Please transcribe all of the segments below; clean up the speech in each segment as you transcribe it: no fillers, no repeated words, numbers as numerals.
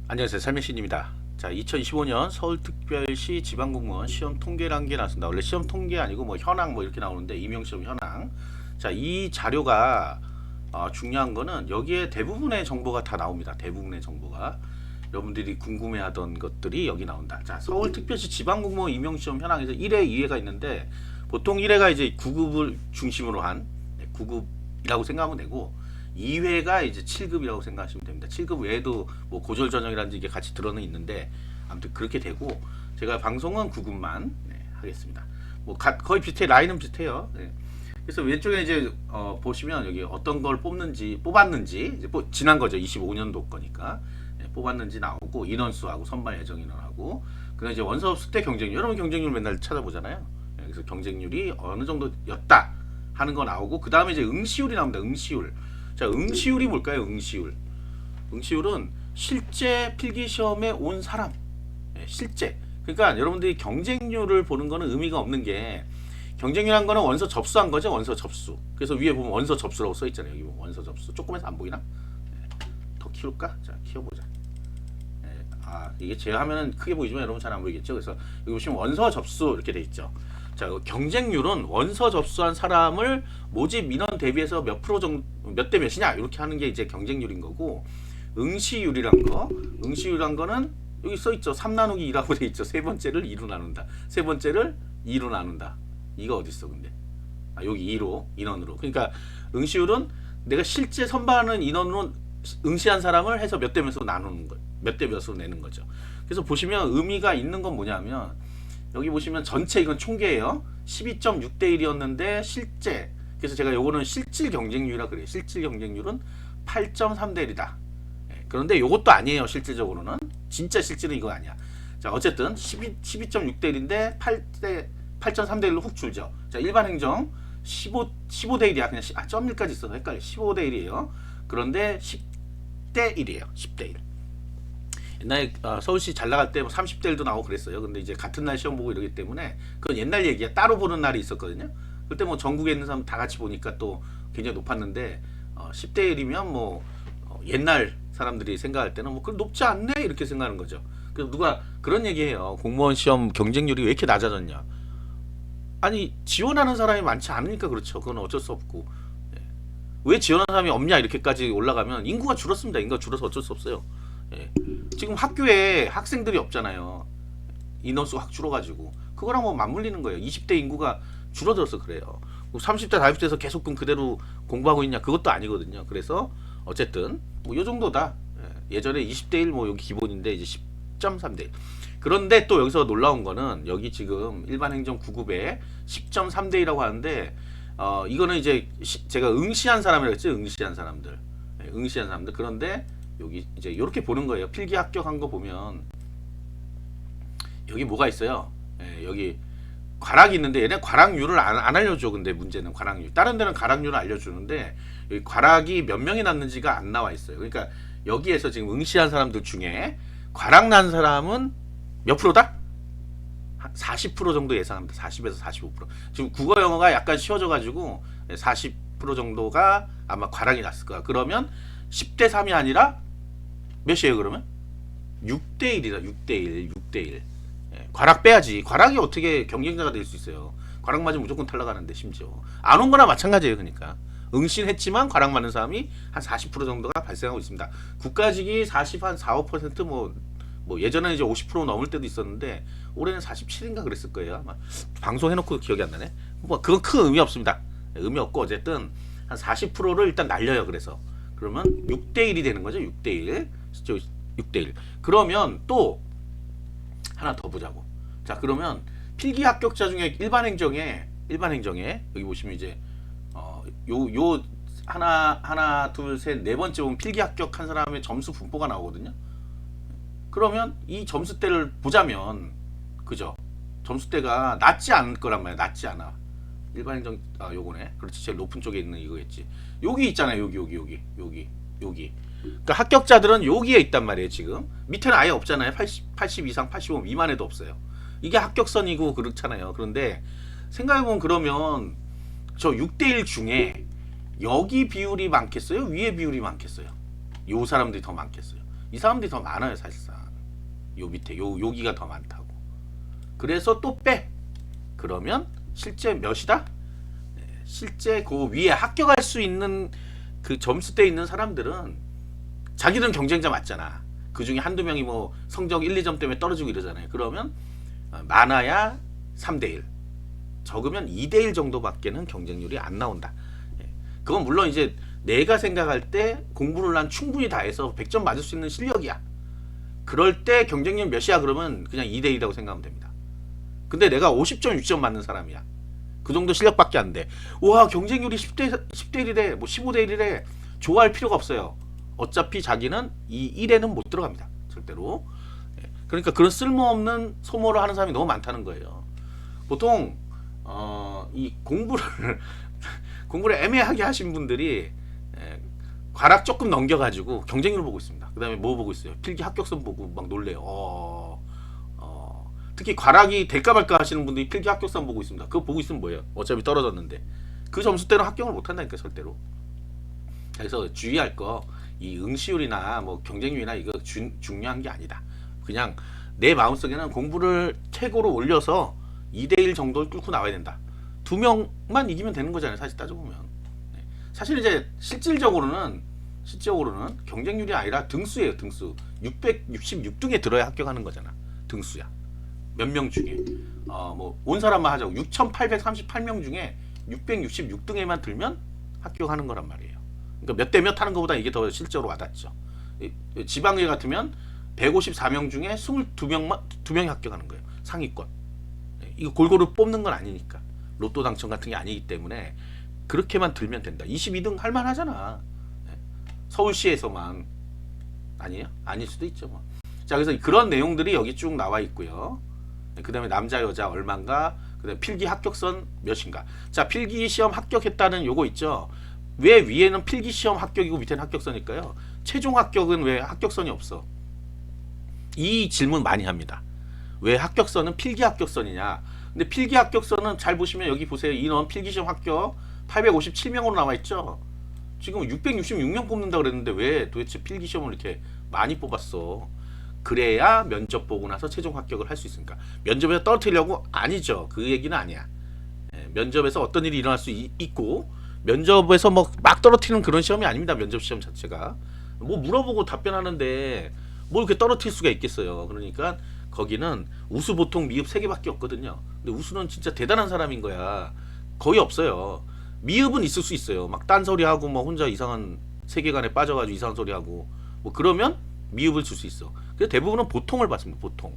안녕하세요. 삶의신입니다. 자, 2025년 서울특별시 지방공무원 시험 통계라는 게 나왔습니다. 원래 시험 통계 아니고 뭐 현황 뭐 이렇게 나오는데 임용시험 현황. 자, 이 자료가 중요한 거는 여기에 대부분의 정보가 다 나옵니다. 대부분의 정보가 여러분들이 궁금해하던 것들이 여기 나온다. 자, 서울특별시 지방공무원 임용시험 현황에서 1회, 2회가 있는데 보통 1회가 이제 9급을 중심으로 한 9급이라고 생각하면 되고 2회가 이제 7급이라고 생각하시면 됩니다. 7급 외에도 뭐 고졸 전형이라든지 이게 같이 들어는 있는데 아무튼 그렇게 되고 제가 방송은 9급만 하겠습니다. 뭐 거의 비슷해, 라인은 비슷해요. 네. 그래서 왼쪽에 이제 보시면 여기 어떤 걸 뽑았는지 이제 지난 거죠. 25년도 거니까 뽑았는지 나오고 인원수하고 선발 예정 인원하고 그다음 이제 원서 없을 때 경쟁률, 여러분 경쟁률 맨날 찾아보잖아요. 그래서 경쟁률이 어느 정도였다 하는 거 나오고 그 다음에 이제 응시율이 나옵니다. 응시율. 자, 응시율이 뭘까요? 응시율. 응시율은 실제 필기시험에 온 사람. 실제. 그러니까 여러분들이 경쟁률을 보는 거는 의미가 없는 게 경쟁률한 거는 원서 접수한 거죠. 원서 접수. 그래서 위에 보면 원서 접수라고 써 있잖아요. 여기 보면 원서 접수. 조금해서 안 보이나? 더 키울까? 자, 키워보자. 이게 제 화면은 크게 보이지만 여러분 잘 안 보이겠죠. 그래서 여기 보시면 원서 접수 이렇게 돼 있죠. 자, 경쟁률은 원서 접수한 사람을 모집 민원 대비해서 몇 프로 정도, 몇 대 몇이냐 이렇게 하는 게 이제 경쟁률인 거고, 응시율이란 거는 여기 써 있죠. 3 나누기 2라고 돼 있죠. 세 번째를 2로 나눈다. 세 번째를 2로 나눈다. 이거 어디 있어 근데? 여기 2로 인원으로. 그러니까 응시율은 내가 실제 선발하는 인원으로 응시한 사람을 해서 몇 대 몇으로 나누는 거, 몇 대 몇으로 내는 거죠. 그래서 보시면 의미가 있는 건 뭐냐면 여기 보시면 전체 이건 총계예요. 12.6대 1이었는데 실제, 그래서 제가 요거는 실질 경쟁률이라 그래요. 실질 경쟁률은 8.3대 1이다. 그런데 요것도 아니에요. 실질적으로는 진짜 실질은 이거 아니야. 자, 어쨌든 12.6대 1인데 8.3대 1로 훅 줄죠. 자, 일반 행정 15대 1이야. 그냥 점 1까지 있어서 헷갈려. 15대 1이에요. 그런데 10대 1이에요. 10대 1. 옛날에 서울시 잘 나갈 때 30대 1도 나오고 그랬어요. 근데 이제 같은 날 시험 보고 이러기 때문에 그건 옛날 얘기야. 따로 보는 날이 있었거든요. 그때 뭐 전국에 있는 사람 다 같이 보니까 또 굉장히 높았는데 10대 1이면 뭐 옛날 사람들이 생각할 때는 뭐 그럼 높지 않네 이렇게 생각하는 거죠. 그래서 누가 그런 얘기해요. 공무원 시험 경쟁률이 왜 이렇게 낮아졌냐? 아니 지원하는 사람이 많지 않으니까 그렇죠. 그건 어쩔 수 없고. 왜 지원하는 사람이 없냐 이렇게까지 올라가면 인구가 줄었습니다. 인구가 줄어서 어쩔 수 없어요. 지금 학교에 학생들이 없잖아요. 인원수 확 줄어가지고 그거랑 뭐 맞물리는 거예요. 20대 인구가 줄어들어서 그래요. 30대 40대에서 계속 그대로 공부하고 있냐 그것도 아니거든요. 그래서 어쨌든 뭐 요 정도다. 예전에 20대 1 뭐 여기 기본인데 이제 10.3대 1. 그런데 또 여기서 놀라운 거는 여기 지금 일반행정 9급에 10.3대 1이라고 하는데 이거는 이제 제가 응시한 사람이라고 했죠. 응시한 사람들. 응시한 사람들. 그런데 여기 이제 이렇게 보는 거예요. 필기 합격한 거 보면 여기 뭐가 있어요. 여기 과락이 있는데 얘네 과락률을 안 알려줘. 근데 문제는 과락률. 다른 데는 과락률을 알려주는데 여기 과락이 몇 명이 났는지가 안 나와 있어요. 그러니까 여기에서 지금 응시한 사람들 중에 과락 난 사람은 몇 프로다? 40% 정도 예상합니다. 40에서 45%. 지금 국어 영어가 약간 쉬워져가지고 40% 정도가 아마 과락이 났을 거야. 그러면 10대 3이 아니라 몇이에요 그러면? 6대 1이다. 6대 1. 6대 1. 과락 빼야지. 과락이 어떻게 경쟁자가 될 수 있어요. 과락 맞으면 무조건 탈락하는데 심지어. 안 온 거나 마찬가지예요. 그러니까. 응시했지만 과락 맞는 사람이 한 40% 정도가 발생하고 있습니다. 국가직이 40, 한 4, 5% 뭐 예전에는 이제 50% 넘을 때도 있었는데 올해는 47인가 그랬을 거예요. 아마 방송해놓고 기억이 안 나네. 뭐 그건 큰 의미 없습니다. 의미 없고 어쨌든 한 40%를 일단 날려요. 그래서 그러면 6대 1이 되는 거죠. 6대 1. 6대 1. 그러면 또 하나 더 보자고. 자, 그러면 필기 합격자 중에 일반 행정에 여기 보시면 이제 요 하나 둘 셋 네 번째 보면 필기 합격한 사람의 점수 분포가 나오거든요. 그러면 이 점수대를 보자면 그죠? 점수대가 낮지 않을 거란 말이야. 낮지 않아. 일반 행정 요거네. 그렇지. 제일 높은 쪽에 있는 이거겠지. 여기 있잖아요. 여기. 그러니까 합격자들은 여기에 있단 말이에요. 지금 밑에는 아예 없잖아요. 80 이상 85 미만에도 없어요. 이게 합격선이고 그렇잖아요. 그런데 생각해보면 그러면 저 6대1 중에 여기 비율이 많겠어요? 위에 비율이 많겠어요? 요 사람들이 더 많겠어요? 이 사람들이 더 많아요 사실상. 요 밑에 여기가 더 많다고. 그래서 또 빼. 그러면 실제 몇이다? 실제 그 위에 합격할 수 있는 그 점수대에 있는 사람들은 자기들은 경쟁자 맞잖아. 그 중에 한두 명이 뭐 성적 1, 2점 때문에 떨어지고 이러잖아요. 그러면 많아야 3대1, 적으면 2대1 정도밖에는 경쟁률이 안 나온다. 그건 물론 이제 내가 생각할 때 공부를 난 충분히 다 해서 100점 맞을 수 있는 실력이야. 그럴 때 경쟁률 몇이야 그러면 그냥 2대1이라고 생각하면 됩니다. 근데 내가 50점, 60점 맞는 사람이야. 그 정도 실력밖에 안 돼. 와, 경쟁률이 10대1이래, 뭐 15대1이래. 좋아할 필요가 없어요. 어차피 자기는 이 1에는 못 들어갑니다. 절대로. 그러니까 그런 쓸모없는 소모를 하는 사람이 너무 많다는 거예요. 보통 이 공부를 애매하게 하신 분들이 과락 조금 넘겨가지고 경쟁률 보고 있습니다. 그 다음에 뭐 보고 있어요? 필기 합격선 보고 막 놀래요. 특히 과락이 될까 말까 하시는 분들이 필기 합격선 보고 있습니다. 그거 보고 있으면 뭐예요? 어차피 떨어졌는데 그 점수대로 합격을 못 한다니까 절대로. 그래서 주의할 거 이 응시율이나 뭐 경쟁률이나 이거 중요한 게 아니다. 그냥 내 마음속에는 공부를 최고로 올려서 2대1 정도를 뚫고 나와야 된다. 2명만 이기면 되는 거잖아요. 사실 따져보면. 사실 이제 실질적으로는 경쟁률이 아니라 등수예요. 등수. 666등에 들어야 합격하는 거잖아. 등수야. 몇 명 중에 뭐 온 사람만 하자고 6,838명 중에 666등에만 들면 합격하는 거란 말이에요. 그러니까 몇 대 몇 하는 것보다 이게 더 실제로 와닿죠. 지방에 같으면 154명 중에 2명이 합격하는 거예요. 상위권. 이거 골고루 뽑는 건 아니니까. 로또 당첨 같은 게 아니기 때문에 그렇게만 들면 된다. 22등 할 만하잖아. 서울시에서만. 아니에요? 아닐 수도 있죠. 뭐. 자, 그래서 그런 내용들이 여기 쭉 나와 있고요. 그 다음에 남자 여자 얼마인가, 그 다음에 필기 합격선 몇인가. 자, 필기 시험 합격했다는 요거 있죠. 왜 위에는 필기 시험 합격이고 밑에는 합격선일까요? 최종 합격은 왜 합격선이 없어? 이 질문 많이 합니다. 왜 합격선은 필기 합격선이냐? 근데 필기 합격선은 잘 보시면 여기 보세요. 인원 필기 시험 합격 857명으로 나와 있죠. 지금 666명 뽑는다 그랬는데 왜 도대체 필기 시험을 이렇게 많이 뽑았어? 그래야 면접 보고 나서 최종 합격을 할 수 있으니까. 면접에서 떨어뜨리려고? 아니죠. 그 얘기는 아니야. 면접에서 어떤 일이 일어날 수 있고 면접에서 뭐 막 떨어뜨리는 그런 시험이 아닙니다. 면접 시험 자체가. 뭐 물어보고 답변하는데 뭐 이렇게 떨어뜨릴 수가 있겠어요. 그러니까 거기는 우수, 보통, 미흡 3개밖에 없거든요. 근데 우수는 진짜 대단한 사람인 거야. 거의 없어요. 미흡은 있을 수 있어요. 막 딴소리하고 뭐 혼자 이상한 세계관에 빠져가지고 이상한 소리하고 뭐 그러면 미흡을 줄 수 있어. 그래서 대부분은 보통을 받습니다. 보통.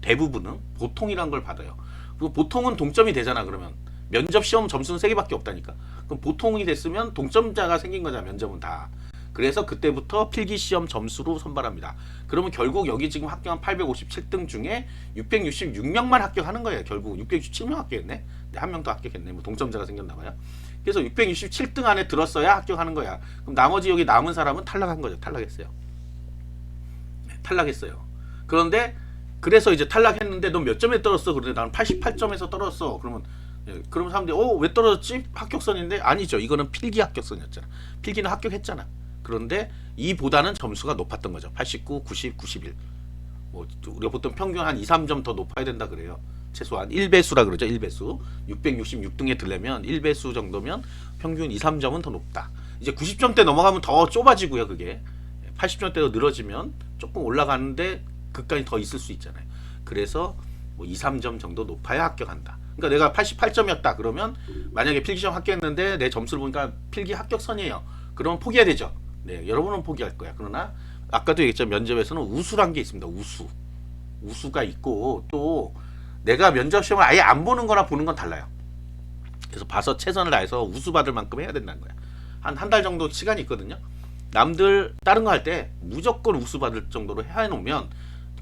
대부분은 보통이란 걸 받아요. 그리고 보통은 동점이 되잖아. 그러면 면접 시험 점수는 3개밖에 없다니까. 그럼 보통이 됐으면 동점자가 생긴 거잖아. 면접은 다. 그래서 그때부터 필기시험 점수로 선발합니다. 그러면 결국 여기 지금 합격한 857등 중에 666명만 합격하는 거예요. 결국 667명 합격했네. 한 명 더 합격했네. 뭐 동점자가 생겼나 봐요. 그래서 667등 안에 들었어야 합격하는 거야. 그럼 나머지 여기 남은 사람은 탈락한 거죠. 탈락했어요. 탈락했어요. 그런데 그래서 이제 탈락했는데 너 몇 점에 떨었어? 그런데 나는 88점에서 떨었어. 그러면 사람들이 왜 떨어졌지? 합격선인데? 아니죠. 이거는 필기 합격선이었잖아. 필기는 합격했잖아. 그런데 이보다는 점수가 높았던 거죠. 89, 90, 91. 뭐 우리가 보통 평균 한 2, 3점 더 높아야 된다 그래요. 최소한 1배수라 그러죠. 1배수. 666등에 들려면 1배수 정도면 평균 2, 3점은 더 높다. 이제 90점대 넘어가면 더 좁아지고요. 그게 80점대로 늘어지면 조금 올라가는데 그까지 더 있을 수 있잖아요. 그래서 뭐 2, 3점 정도 높아야 합격한다. 그러니까 내가 88점이었다 그러면 만약에 필기시험 합격했는데 내 점수를 보니까 필기 합격선이에요. 그러면 포기해야 되죠. 네, 여러분은 포기할 거야. 그러나 아까도 얘기했죠. 면접에서는 우수란 게 있습니다. 우수가 있고 또 내가 면접 시험을 아예 안 보는 거나 보는 건 달라요. 그래서 봐서 최선을 다해서 우수 받을 만큼 해야 된다는 거야. 한 달 정도 시간이 있거든요. 남들 다른 거 할 때 무조건 우수 받을 정도로 해놓으면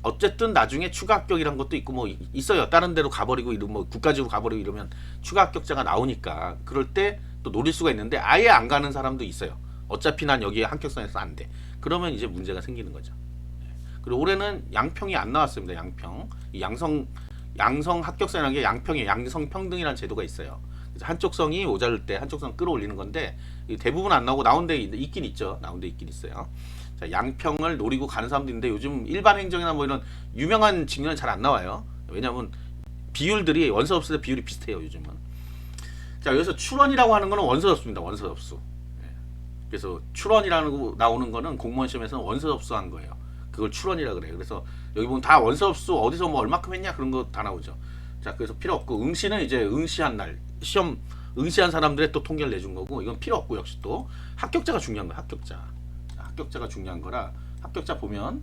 어쨌든 나중에 추가 합격이란 것도 있고 뭐 있어요. 다른 데로 가버리고 이러면 뭐 국가직으로 가버리고 이러면 추가 합격자가 나오니까 그럴 때 또 노릴 수가 있는데 아예 안 가는 사람도 있어요. 어차피 난 여기에 합격선에서 안 돼. 그러면 이제 문제가 생기는 거죠. 그리고 올해는 양평이 안 나왔습니다. 양평. 이 양성 합격선이라는 게 양평에 양성 평등이라는 제도가 있어요. 그래서 한쪽 성이 모자랄 때 한쪽 성 끌어올리는 건데 대부분 안 나오고 나온 데 있긴 있죠. 나온 데 있긴 있어요. 자, 양평을 노리고 가는 사람도 있는데 요즘 일반 행정이나 뭐 이런 유명한 직렬은 잘 안 나와요. 왜냐하면 비율들이 원서접수 비율이 비슷해요 요즘은. 자, 여기서 출원이라고 하는 거는 원서접수입니다. 원서접수. 예. 그래서 출원이라는 거 나오는 거는 공무원 시험에서는 원서접수한 거예요. 그걸 출원이라 그래요. 그래서 여기 보면 다 원서접수 어디서 뭐 얼마큼 했냐 그런 거 다 나오죠. 자, 그래서 필요 없고 응시는 이제 응시한 날 시험 응시한 사람들의 또 통계를 내준 거고 이건 필요 없고 역시 또 합격자가 중요한 거야. 합격자. 자, 합격자가 중요한 거라 합격자 보면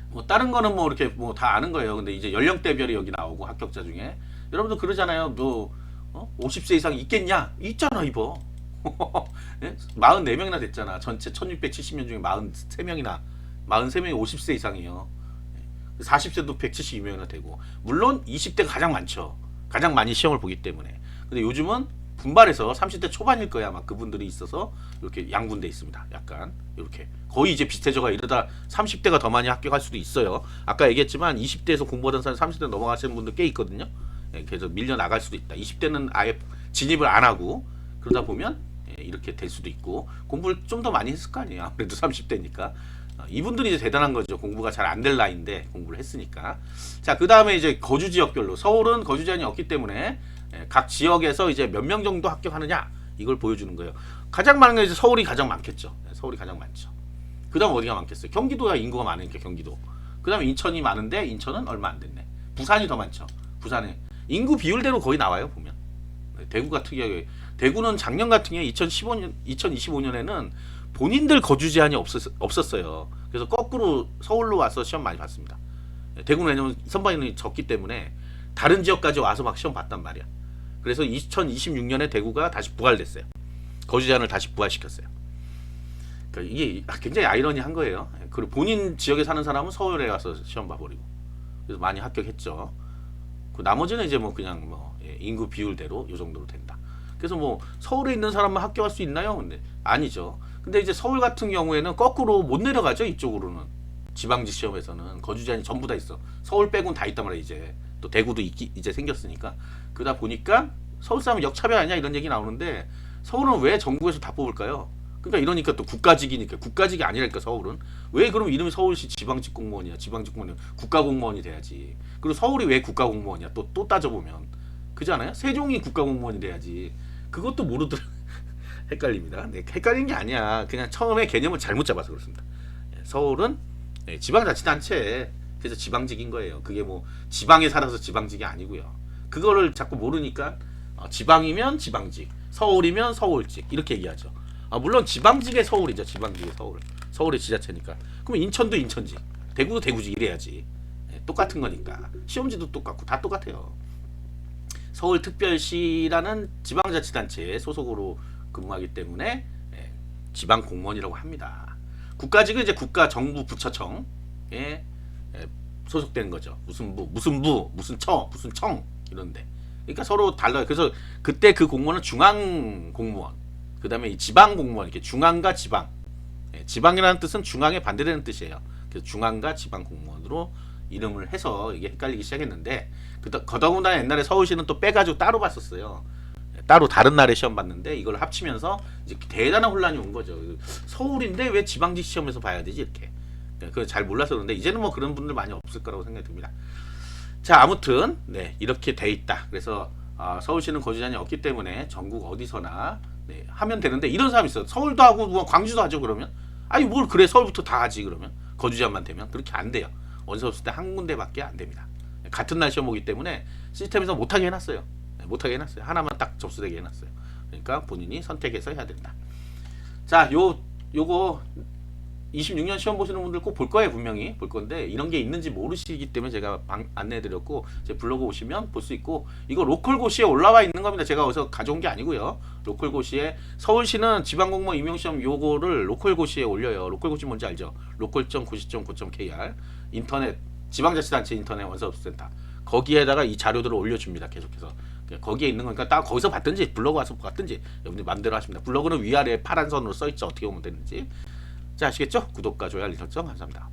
뭐 다른 거는 뭐 이렇게 뭐 다 아는 거예요. 근데 이제 연령대별이 여기 나오고 합격자 중에 여러분도 그러잖아요. 너 50세 이상 있겠냐? 있잖아 이거. 네? 44명이나 됐잖아. 전체 1670명 중에 43명이나 43명이 50세 이상이에요. 40세도 172명이나 되고 물론 20대가 가장 많죠. 가장 많이 시험을 보기 때문에. 근데 요즘은 분발해서 30대 초반일 거야. 아마 그분들이 있어서 이렇게 양분돼 있습니다. 약간 이렇게 거의 이제 비슷해져가 이러다 30대가 더 많이 합격할 수도 있어요. 아까 얘기했지만 20대에서 공부하던 사람 30대 넘어가시는 분들 꽤 있거든요. 그래서 밀려 나갈 수도 있다. 20대는 아예 진입을 안 하고 그러다 보면 이렇게 될 수도 있고 공부를 좀 더 많이 했을 거 아니에요. 아무래도 30대니까. 이분들이 이제 대단한 거죠. 공부가 잘 안 될 나이인데 공부를 했으니까. 자, 그 다음에 이제 거주 지역별로 서울은 거주 제한이 없기 때문에 각 지역에서 이제 몇 명 정도 합격하느냐 이걸 보여주는 거예요. 가장 많은 게 이제 서울이 가장 많겠죠. 서울이 가장 많죠. 그 다음 어디가 많겠어요? 경기도야 인구가 많으니까 경기도. 그 다음에 인천이 많은데 인천은 얼마 안 됐네. 부산이 더 많죠. 부산에 인구 비율대로 거의 나와요 보면. 대구가 특이하게 대구는 작년 같은 경우에 2025년에는 본인들 거주 제한이 없었어요. 그래서 거꾸로 서울로 와서 시험 많이 봤습니다. 대구는 왜냐면 선발인이 적기 때문에 다른 지역까지 와서 막 시험 봤단 말이야. 그래서 2026년에 대구가 다시 부활됐어요. 거주 제한을 다시 부활시켰어요. 그러니까 이게 굉장히 아이러니한 거예요. 그리고 본인 지역에 사는 사람은 서울에 가서 시험 봐버리고 그래서 많이 합격했죠. 그 나머지는 이제 뭐 그냥 뭐 인구 비율대로 이 정도로 된다. 그래서 뭐 서울에 있는 사람만 합격할 수 있나요? 근데 아니죠. 근데 이제 서울 같은 경우에는 거꾸로 못 내려가죠. 이쪽으로는 지방지 시험에서는 거주 제한이 전부 다 있어. 서울 빼고는 다 있단 말이야. 이제 또 대구도 이제 생겼으니까. 그러다 보니까 서울 사람은 역차별 아니냐 이런 얘기 나오는데 서울은 왜 전국에서 다 뽑을까요? 그러니까 이러니까 또 국가직이니까 국가직이 아니랄까 서울은 왜 그럼 이름이 서울시 지방직 공무원이야? 지방직 공무원 국가공무원이 돼야지. 그리고 서울이 왜 국가공무원이야? 또 따져보면 그잖아요. 세종이 국가공무원이 돼야지. 그것도 모르더라. 헷갈립니다. 네, 헷갈리는 게 아니야. 그냥 처음에 개념을 잘못 잡아서 그렇습니다. 서울은 지방자치단체 그래서 지방직인 거예요. 그게 뭐 지방에 살아서 지방직이 아니고요. 그거를 자꾸 모르니까 지방이면 지방직, 서울이면 서울직 이렇게 얘기하죠. 물론 지방직의 서울이죠. 지방직의 서울. 서울의 지자체니까. 그럼 인천도 인천직, 대구도 대구직 이래야지. 똑같은 거니까. 시험지도 똑같고 다 똑같아요. 서울특별시라는 지방자치단체에 소속으로 근무하기 때문에 지방공무원이라고 합니다. 국가직은 이제 국가 정부 부처청에 소속되는 거죠. 무슨 부, 무슨 청 이런데. 그러니까 서로 달라요. 그래서 그때 그 공무원은 중앙공무원, 그 다음에 이 지방공무원 이렇게 중앙과 지방. 지방이라는 뜻은 중앙에 반대되는 뜻이에요. 그래서 중앙과 지방공무원으로 이름을 해서 이게 헷갈리기 시작했는데 더더군다나 옛날에 서울시는 또 빼가지고 따로 봤었어요. 따로 다른 날에 시험 봤는데 이걸 합치면서 이제 대단한 혼란이 온 거죠. 서울인데 왜 지방직 시험에서 봐야 되지 이렇게. 그걸 잘 몰라서 그런데 이제는 뭐 그런 분들 많이 없을 거라고 생각이 듭니다. 자, 아무튼 이렇게 돼 있다. 그래서 서울시는 거주 제한이 없기 때문에 전국 어디서나 하면 되는데 이런 사람이 있어요. 서울도 하고 뭐 광주도 하죠 그러면. 아니 뭘 그래 서울부터 다 하지 그러면. 거주 제한만 되면 그렇게 안 돼요. 원서 없을 때 한 군데밖에 안 됩니다. 같은 날 시험 보기 때문에 시스템에서 못하게 해놨어요. 못하게 해놨어요. 하나만 딱 접수되게 해놨어요. 그러니까 본인이 선택해서 해야 된다. 자, 요거 26년 시험 보시는 분들 꼭 볼 거예요. 분명히 볼 건데 이런 게 있는지 모르시기 때문에 제가 안내해드렸고 제 블로그 오시면 볼 수 있고 이거 로컬고시에 올라와 있는 겁니다. 제가 어디서 가져온 게 아니고요. 로컬고시에 서울시는 지방공무원 임용시험 요거를 로컬고시에 올려요. 로컬고시 뭔지 알죠? local.고시.go.kr 인터넷 지방자치단체 인터넷 원서접수센터 거기에다가 이 자료들을 올려줍니다. 계속해서 거기에 있는 거니까 딱 거기서 봤든지 블로그 와서 봤든지 여러분들 마음대로 하십니다. 블로그는 위아래 파란 선으로 써있죠. 어떻게 보면 되는지. 자, 아시겠죠? 구독과 좋아요 알림 설정 감사합니다.